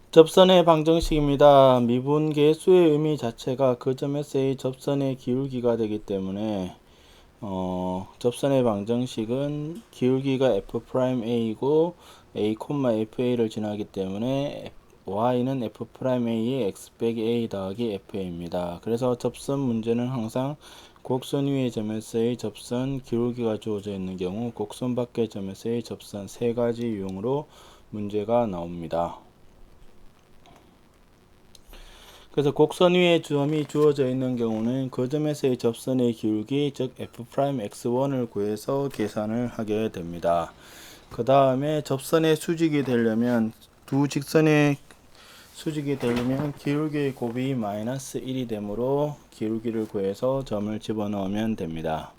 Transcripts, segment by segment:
접선의 방정식입니다. 미분계수의 의미 자체가 그 점에서의 접선의 기울기가 되기 때문에 접선의 방정식은 기울기가 f'a이고 a, fa를 지나기 때문에 y는 f'a의 x 빼기 a 더하기 fa입니다. 그래서 접선 문제는 항상 곡선 위의 점에서의 접선 기울기가 주어져 있는 경우 곡선 밖의 점에서의 접선 세 가지 유형으로 문제가 나옵니다. 그래서 곡선 위에 점이 주어져 있는 경우는 그 점에서의 접선의 기울기 즉 f'x1을 구해서 계산을 하게 됩니다. 그 다음에 접선의 수직이 되려면 두 직선의 수직이 되려면 기울기의 곱이 마이너스 1이 되므로 기울기를 구해서 점을 집어넣으면 됩니다.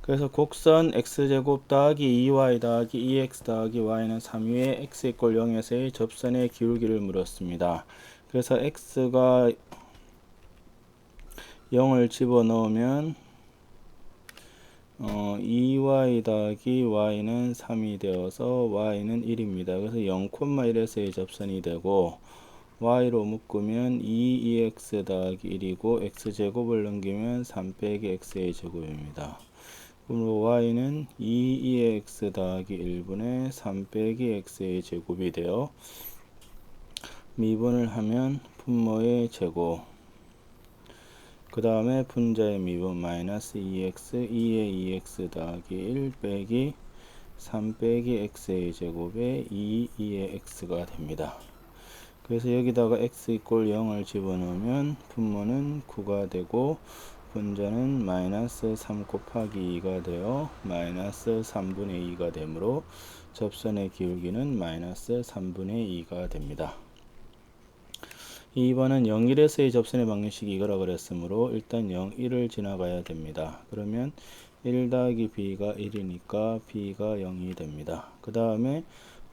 그래서 곡선 x제곱 더하기 2y 더하기 2x 더하기 y는 3위에 x = 0에서의 접선의 기울기를 물었습니다. 그래서 x가 0을 집어넣으면 2y 더하기 y는 3이 되어서 y는 1입니다. 그래서 0,1에서의 접선이 되고 y로 묶으면 2x 더하기 1이고 x제곱을 넘기면 3 빼기 x의 제곱입니다. 그러므로 y는 2x 더하기 1분의 3 빼기 x의 제곱이 되어 미분을 하면 분모의 제곱 그 다음에 분자의 미분 마이너스 2x 2의 2x 더하기 1 빼기 3 빼기 x의 제곱에 2의 x가 됩니다. 그래서 여기다가 x = 0을 집어넣으면 분모는 9가 되고 분자는 마이너스 3 곱하기 2가 되어 마이너스 3분의 2가 되므로 접선의 기울기는 마이너스 3분의 2가 됩니다. 2번은 0, 1에서의 접선의 방정식이 이거라 그랬으므로 일단 0, 1을 지나가야 됩니다. 그러면 1 더하기 b가 1이니까 b가 0이 됩니다. 그 다음에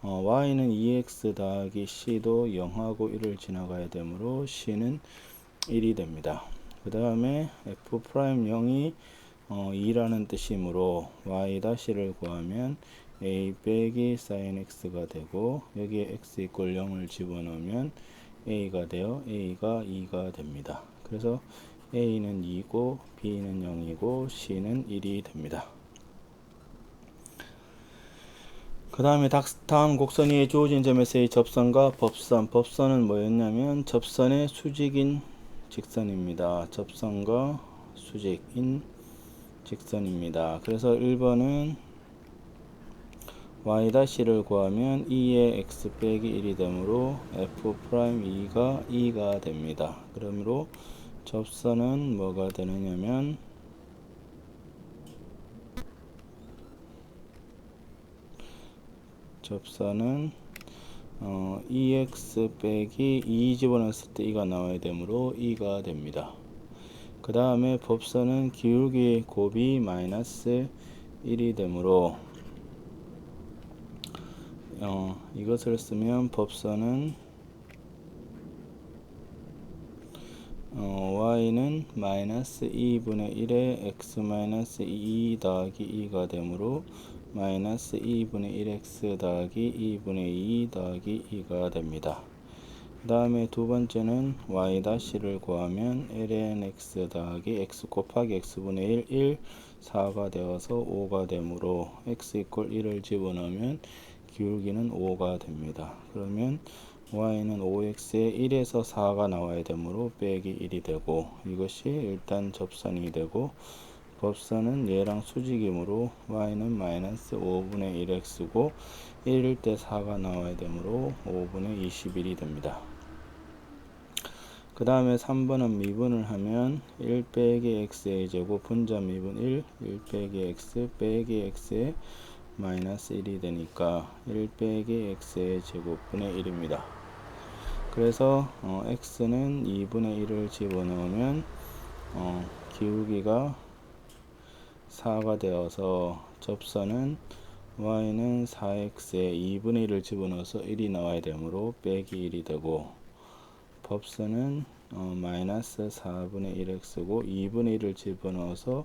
y는 2x 더하기 c도 0하고 1을 지나가야 되므로 c는 1이 됩니다. 그 다음에 f'0이 2라는 뜻이므로 y-를 구하면 a 빼기 sin x가 되고 여기에 x = 0을 집어넣으면 a가 되어 a가 2가 됩니다. 그래서 a는 2고 b는 0이고 c는 1이 됩니다. 그 다음에 다음 곡선 위에 주어진 점에서의 접선과 법선. 법선은 뭐였냐면 접선의 수직인 직선입니다. 접선과 수직인 직선입니다. 그래서 1번은 y-를 구하면 2의 x 빼기 1이 되므로 f'2가 2가 됩니다. 그러므로 접선은 뭐가 되느냐면 접선은 2x 빼기 2 집어넣었을 때 2가 나와야 되므로 2가 됩니다. 그 다음에 법선은 기울기 곱이 마이너스 1이 되므로 이것을 쓰면 법선은 y는 마이너스 2분의 1에 x 마이너스 2 더하기 2가 되므로 마이너스 2분의 1x 더하기 2분의 2 더하기 2가 됩니다. 그 다음에 두 번째는 y-를 구하면 ln x 더하기 x 곱하기 x분의 1 4가 되어서 5가 되므로 x = 1을 집어넣으면 기울기는 5가 됩니다. 그러면 y는 5x에 1에서 4가 나와야 되므로 빼기 1이 되고 이것이 일단 접선이 되고 법선은 얘랑 수직이므로 y는 마이너스 5분의 1x고 1일 때 4가 나와야 되므로 5분의 21이 됩니다. 그 다음에 3번은 미분을 하면 1 빼기 x의 제곱 분자 미분 1 빼기 x 빼기 x의 마이너스 1이 되니까 1 빼기 x의 제곱분의 1입니다. 그래서 x는 2분의 1을 집어넣으면 기울기가 4가 되어서 접선은 y는 4x에 2분의 1을 집어넣어서 1이 나와야 되므로 빼기 1이 되고 법선은 마이너스 4분의 1x고 2분의 1을 집어넣어서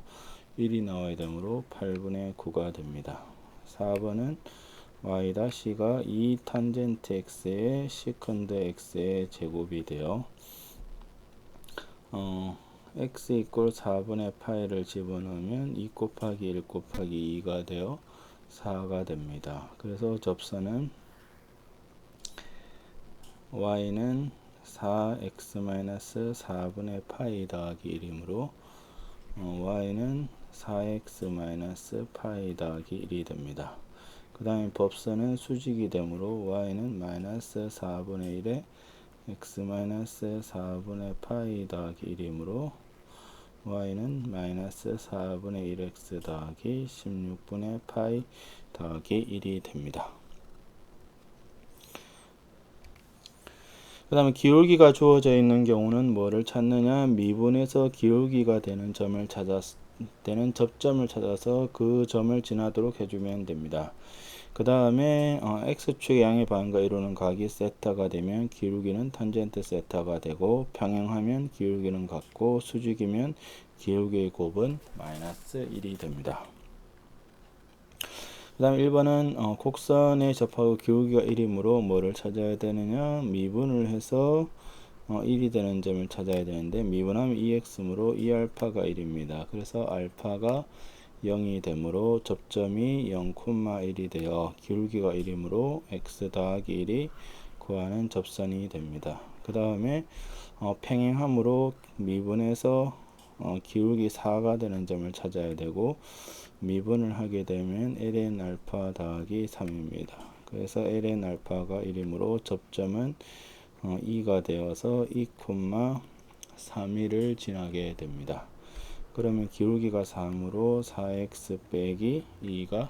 1이 나와야 되므로 8분의 9가 됩니다. 4번은 y-가 2 탄젠트 x의 시컨드 x의 제곱이 돼요. x 이꼴 4분의 파이를 집어넣으면 2 곱하기 1 곱하기 2가 되어 4가 됩니다. 그래서 접선은 y는 4x-4분의 파이 더하기 1이므로 y는 4x-파이 더하기 1이 됩니다. 그 다음에 법선은 수직이 되므로 y는 마이너스 4분의 1에 x-4분의 파이 더하기 1이므로 y는 마이너스 4분의 1x 더하기 16분의 파이 더하기 1이 됩니다. 그 다음에 기울기가 주어져 있는 경우는 뭐를 찾느냐, 미분에서 기울기가 되는 접점을 찾아서 그 점을 지나도록 해주면 됩니다. 그 다음에 x축의 양의 반과 이루는 각이 세타가 되면 기울기는 탄젠트 세타가 되고, 평행하면 기울기는 같고, 수직이면 기울기의 곱은 마이너스 1이 됩니다. 그 다음에 1번은 곡선에 접하고 기울기가 1이므로 뭐를 찾아야 되느냐, 미분을 해서 1이 되는 점을 찾아야 되는데, 미분하면 2x므로 2알파가 1입니다. 그래서 알파가 0이 되므로 접점이 0,1이 되어 기울기가 1이므로 x 더하기 1이 구하는 접선이 됩니다. 그 다음에 평행함으로 미분해서 기울기 4가 되는 점을 찾아야 되고, 미분을 하게 되면 ln 알파 더하기 3입니다. 그래서 ln 알파가 1이므로 접점은 2가 되어서 2,31을 지나게 됩니다. 그러면 기울기가 3으로 4x 빼기 2가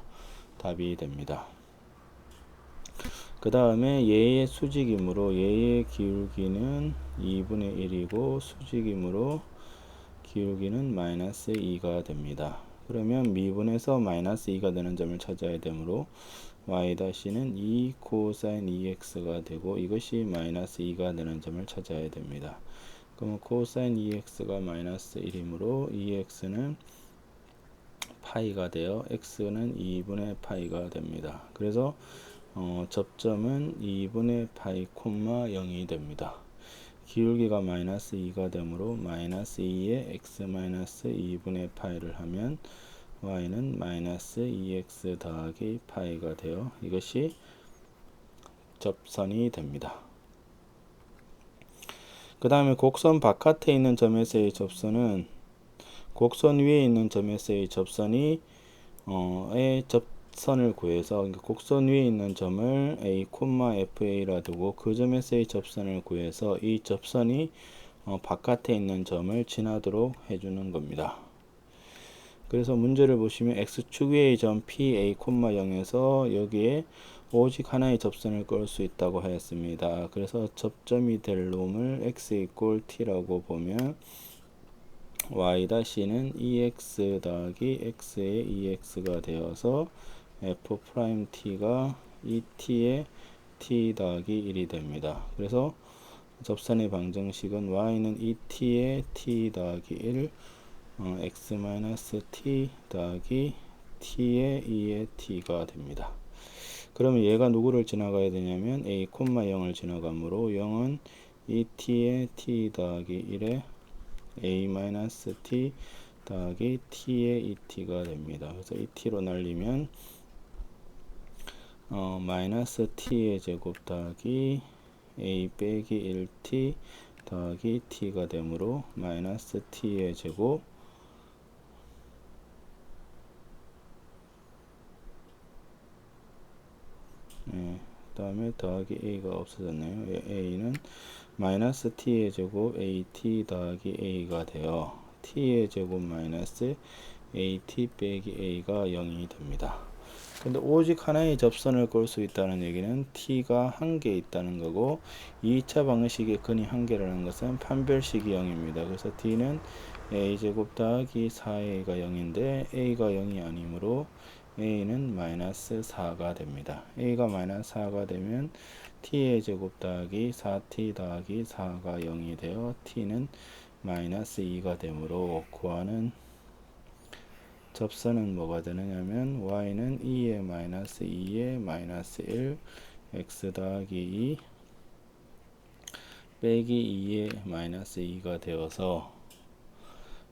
답이 됩니다. 그 다음에 얘의 수직이므로 얘의 기울기는 2분의 1이고 수직이므로 기울기는 마이너스 2가 됩니다. 그러면 미분에서 마이너스 2가 되는 점을 찾아야 되므로 y-는 2 코사인 2x가 되고, 이것이 마이너스 2가 되는 점을 찾아야 됩니다. 그럼 코사인 2x가 마이너스 1이므로 2x는 파이가 되어 x는 2분의 파이가 됩니다. 그래서 접점은 2분의 파이 콤마 0이 됩니다. 기울기가 마이너스 2가 되므로 마이너스 2에 x 마이너스 2분의 파이를 하면 y는 마이너스 2x 더하기 파이가 되어 이것이 접선이 됩니다. 그 다음에 곡선 바깥에 있는 점에서의 접선은 곡선 위에 있는 점에서의 접선이 접선을 구해서, 그러니까 곡선 위에 있는 점을 a, fa라 두고 그 점에서의 접선을 구해서 이 접선이 바깥에 있는 점을 지나도록 해주는 겁니다. 그래서 문제를 보시면 x축 위의 점 pa, 0에서 여기에 오직 하나의 접선을 끌 수 있다고 하였습니다. 그래서 접점이 될 놈을 x 이꼴 t라고 보면 y-는 2x 더하기 x의 2x가 되어서 f't가 2t의 t 더하기 1이 됩니다. 그래서 접선의 방정식은 y는 2t의 t 더하기 1, x-t 더하기 t의 2의 t가 됩니다. 그러면 얘가 누구를 지나가야 되냐면 a, 0을 지나가므로 0은 2t의 t 더하기 1에 a-t 더하기 t의 2t가 됩니다. 그래서 2t로 날리면 마이너스 t의 제곱 더하기 a 빼기 1t 더하기 t가 되므로 마이너스 t의 제곱 그 다음에 더하기 a가 없어졌네요. a는 마이너스 t의 제곱 at 더하기 a가 되어 t의 제곱 마이너스 at 빼기 a가 0이 됩니다. 근데 오직 하나의 접선을 끌 수 있다는 얘기는 t가 한 개 있다는 거고, 2차 방정식의 근이 한 개라는 것은 판별식이 0입니다. 그래서 t는 a제곱 더하기 4a가 0인데 a가 0이 아니므로 a는 마이너스 4가 됩니다. a가 마이너스 4가 되면 t의 제곱 더하기 4t 더하기 4가 0이 되어 t는 마이너스 2가 되므로 구하는 접선은 뭐가 되느냐면 y는 2의 마이너스 2의 마이너스 1 x 더하기 2 빼기 2의 마이너스 2가 되어서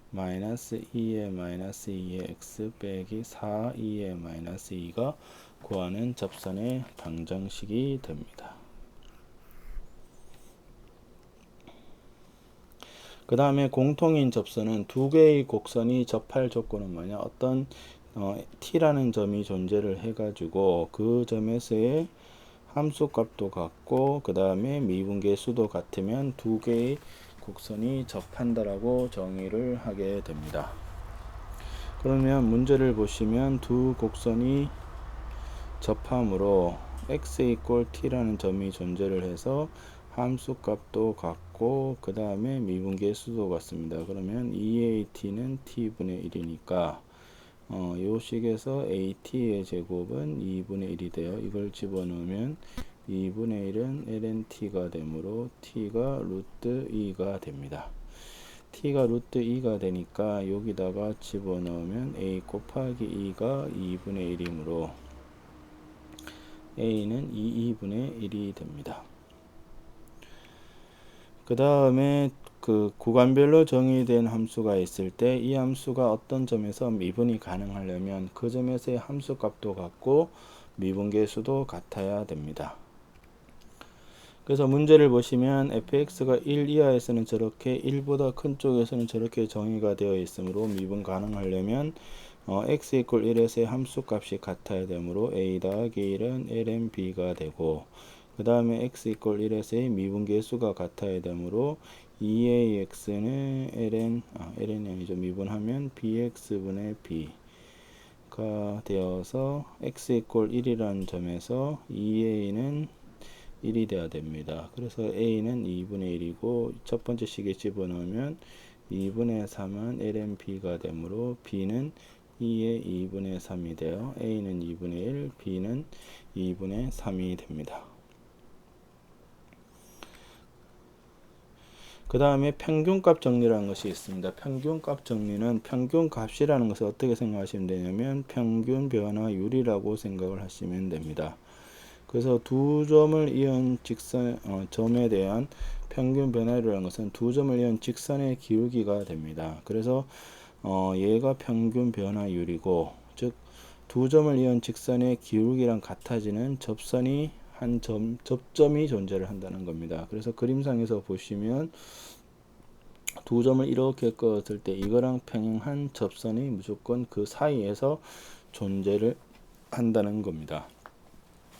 마이너스 2의 마이너스 2의 x 빼기 4 2의 마이너스 2가 구하는 접선의 방정식이 됩니다. 그 다음에 공통인 접선은 두 개의 곡선이 접할 조건은 뭐냐? 어떤 t라는 점이 존재를 해가지고 그 점에서의 함수값도 같고 그 다음에 미분계 수도 같으면 두 개의 곡선이 접한다라고 정의를 하게 됩니다. 그러면 문제를 보시면 두 곡선이 접함으로 x 이퀄 t라는 점이 존재를 해서 함수값도 같고 그 다음에 미분계 수도 같습니다. 그러면 2at는 t분의 1이니까 요 식에서 at의 제곱은 2분의 1이 돼요. 이걸 집어넣으면 2분의 1은 lnt가 되므로 t가 루트 2가 됩니다. t가 루트 2가 되니까 여기다가 집어넣으면 a 곱하기 2가 2분의 1이므로 a는 2분의 1이 됩니다. 그 다음에 그 구간별로 정의된 함수가 있을 때 이 함수가 어떤 점에서 미분이 가능하려면 그 점에서의 함수값도 같고 미분계수도 같아야 됩니다. 그래서 문제를 보시면 fx가 1 이하에서는 저렇게 1보다 큰 쪽에서는 저렇게 정의가 되어 있으므로 미분 가능하려면 x 이퀄 1에서의 함수값이 같아야 되므로 a 더하기 1은 ln b가 되고 그 다음에 x 이퀄 1에서의 미분계수가 같아야 되므로 2ax는 ln이 아니죠. 미분하면 bx분의 b가 되어서 x 이퀄 1이라는 점에서 2a는 1이 되어야 됩니다. 그래서 a는 2분의 1이고 첫 번째 식에 집어넣으면 2분의 3은 ln b가 되므로 b는 2의 2분의 3이 되어 a는 2분의 1, b는 2분의 3이 됩니다. 그 다음에 평균값 정리라는 것이 있습니다. 평균값 정리는 평균값이라는 것을 어떻게 생각하시면 되냐면 평균 변화율이라고 생각을 하시면 됩니다. 그래서 두 점을 이은 직선 점에 대한 평균 변화율이라는 것은 두 점을 이은 직선의 기울기가 됩니다. 그래서 얘가 평균 변화율이고 즉 두 점을 이은 직선의 기울기랑 같아지는 접선이 한 접점이 존재를 한다는 겁니다. 그래서 그림상에서 보시면 두 점을 이렇게 그었을 때 이거랑 평행한 접선이 무조건 그 사이에서 존재를 한다는 겁니다.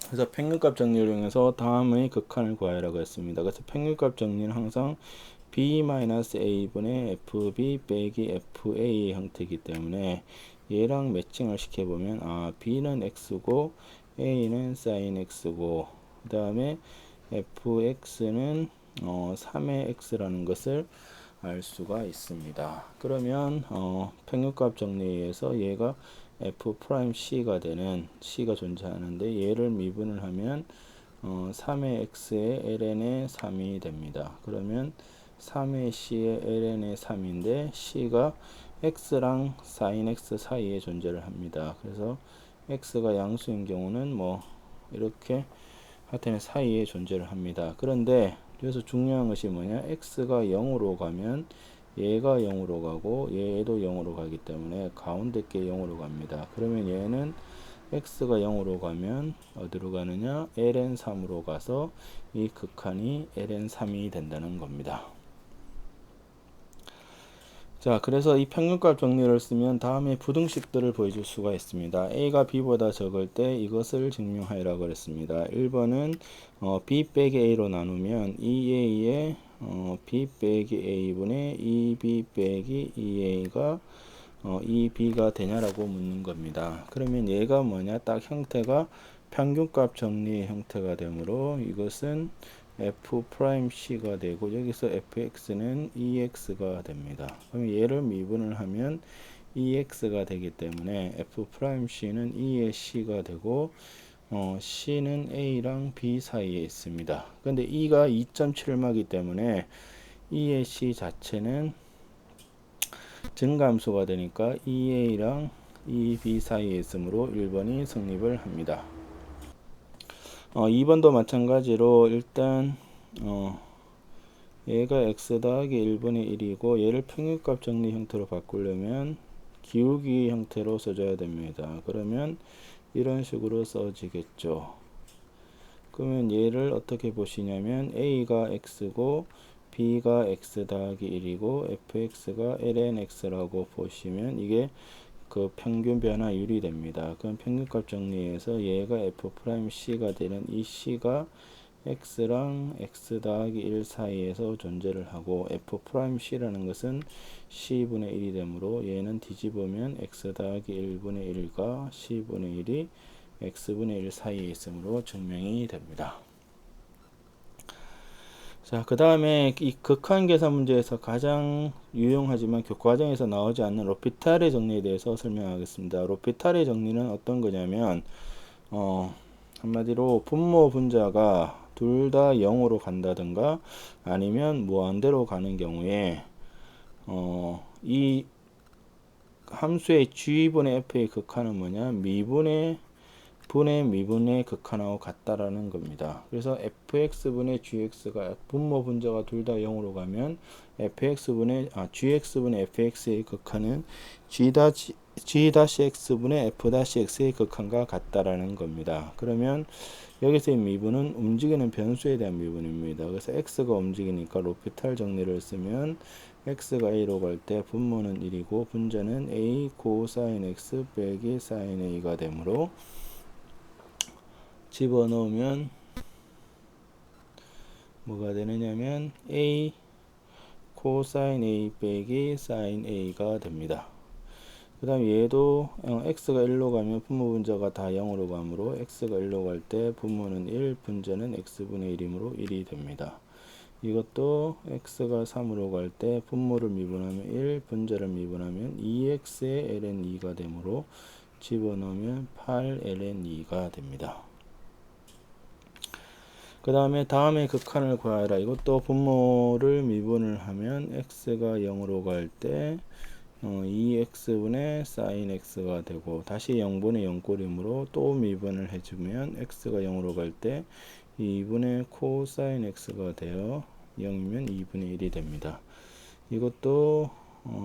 그래서 평균값 정리를 이용해서 다음의 극한을 구하라고 했습니다. 그래서 평균값 정리는 항상 b-a분의 fb 빼기 fa 형태이기 때문에 얘랑 매칭을 시켜보면 b는 x고 a는 sin x고 그 다음에 fx는 3의 x라는 것을 알 수가 있습니다. 그러면 평균값 정리에 의해서 얘가 f'c가 되는 c가 존재하는데 얘를 미분을 하면 3의 x의 ln의 3이 됩니다. 그러면 3의 c의 ln의 3인데 c가 x랑 sin x 사이에 존재를 합니다. 그래서 x가 양수인 경우는 뭐 이렇게 하여튼 사이에 존재를 합니다. 그런데 여기서 중요한 것이 뭐냐? x가 0으로 가면 얘가 0으로 가고 얘도 0으로 가기 때문에 가운데 게 0으로 갑니다. 그러면 얘는 x가 0으로 가면 어디로 가느냐? ln3으로 가서 이 극한이 ln3이 된다는 겁니다. 자, 그래서 이 평균값 정리를 쓰면 다음에 부등식들을 보여줄 수가 있습니다. a가 b보다 적을 때 이것을 증명하라고 그랬습니다. 1번은 b 빼기 a로 나누면 2a의 b 빼기 a분의 2b 빼기 2a가 2b가 되냐라고 묻는 겁니다. 그러면 얘가 뭐냐? 딱 형태가 평균값 정리의 형태가 되므로 이것은 f'c가 되고 여기서 fx는 2x가 됩니다. 그럼 얘를 미분을 하면 2x가 되기 때문에 f'c는 2의 c가 되고 c는 a랑 b 사이에 있습니다. 근데 2가 2.7마기 때문에 2의 c 자체는 증가함수가 되니까 2a랑 2, B 사이에 있으므로 1번이 성립을 합니다. 2번도 마찬가지로 일단 얘가 x 더하기 1분의 1이고 얘를 평균값 정리 형태로 바꾸려면 기울기 형태로 써줘야 됩니다. 그러면 이런 식으로 써지겠죠. 그러면 얘를 어떻게 보시냐면 a가 x고 b가 x 더하기 1이고 fx가 ln x라고 보시면 이게 그 평균 변화율이 됩니다. 그럼 평균값 정리해서 얘가 f'c가 되는 이 c가 x랑 x 더하기 1 사이에서 존재를 하고 f'c라는 것은 c분의 1이 되므로 얘는 뒤집으면 x 더하기 1분의 1과 c분의 1이 x분의 1 사이에 있으므로 증명이 됩니다. 자, 그 다음에 이 극한 계산 문제에서 가장 유용하지만 교과정에서 나오지 않는 로피탈의 정리에 대해서 설명하겠습니다. 로피탈의 정리는 어떤 거냐면 한마디로 분모 분자가 둘 다 0으로 간다든가 아니면 무한대로 가는 경우에 이 함수의 g분의 f의 극한은 뭐냐? 미분의 미분의 극한하고 같다라는 겁니다. 그래서 fx분의 gx가 분모 분자가 둘 다 0으로 가면 gx분의 fx의 극한은 g-x분의 f-x의 극한과 같다라는 겁니다. 그러면 여기서의 미분은 움직이는 변수에 대한 미분입니다. 그래서 x가 움직이니까 로피탈 정리를 쓰면 x가 a로 갈 때 분모는 1이고 분자는 a 코사인 x 빼기 사인 a가 되므로 집어넣으면 뭐가 되느냐면 a 코사인 a 빼기 사인 a가 됩니다. 그 다음 얘도 x가 1로 가면 분모 분자가 다 0으로 가므로 x가 1로 갈 때 분모는 1, 분자는 x분의 1이므로 1이 됩니다. 이것도 x가 3으로 갈 때 분모를 미분하면 1, 분자를 미분하면 2x의 ln 2가 되므로 집어넣으면 8 ln 2가 됩니다. 그 다음에 극한을 구하라. 이것도 분모를 미분을 하면 x가 0으로 갈 때 2x분의 sin x가 되고 다시 0분의 0꼴이므로 또 미분을 해주면 x가 0으로 갈 때 2분의 코사인 x가 되어 0이면 2분의 1이 됩니다. 이것도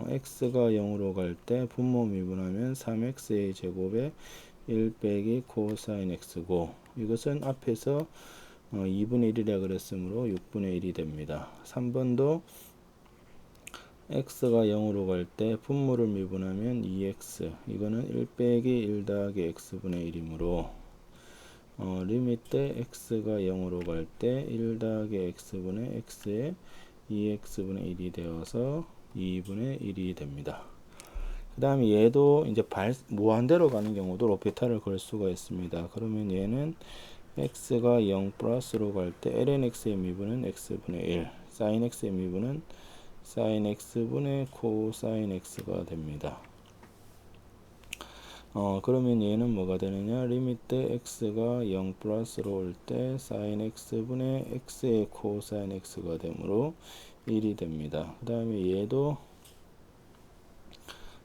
x가 0으로 갈 때 분모 미분하면 3x의 제곱에 1 빼기 코사인 x고 이것은 앞에서 2분의 1이라 그랬으므로 6분의 1이 됩니다. 3번도 x가 0으로 갈 때 분모를 미분하면 2x 이거는 1 빼기 1 더하기 x분의 1이므로 리밋 때 x가 0으로 갈 때 1 더하기 x분의 x에 2x분의 1이 되어서 2분의 1이 됩니다. 그 다음에 얘도 이제 무한대로 가는 경우도 로피탈을 걸 수가 있습니다. 그러면 얘는 x가 0 플러스로 갈 때 ln x의 미분은 x분의 1 sin x의 미분은 sin x분의 코사인 x가 됩니다. 그러면 얘는 뭐가 되느냐? 리밋 때 x가 0 플러스로 올 때 sin x분의 x의 코사인 x가 되므로 1이 됩니다. 그 다음에 얘도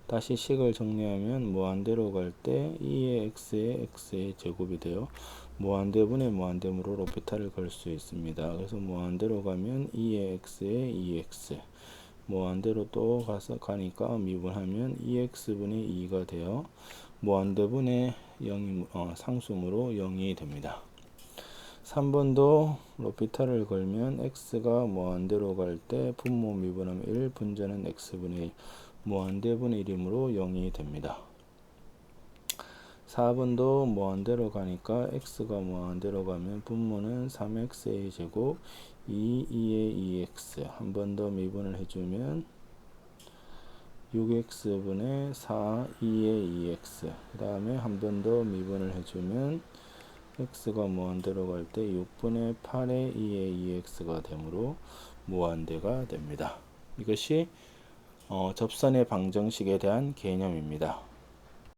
다시 식을 정리하면 무한대로 갈 때 2의 x의 제곱이 되어 무한대분의 무한대므로 로피탈을 걸 수 있습니다. 그래서 무한대로 가면 2의 x에 2x 무한대로 또 가니까 미분하면 2x분의 2가 되어 무한대분의 0이 상수므로 0이 됩니다. 3번도 로피탈을 걸면 x가 무한대로 갈 때 분모 미분하면 1 분자는 x분의 1 무한대분의 1이므로 0이 됩니다. 4번도 무한대로 가니까 x가 무한대로 가면 분모는 3x의 제곱 2의 2x 한 번 더 미분을 해주면 6x분의 4 2의 2x 그 다음에 한 번 더 미분을 해주면 x가 무한대로 갈 때 6분의 8의 2의 2x가 되므로 무한대가 됩니다. 이것이 접선의 방정식에 대한 개념입니다.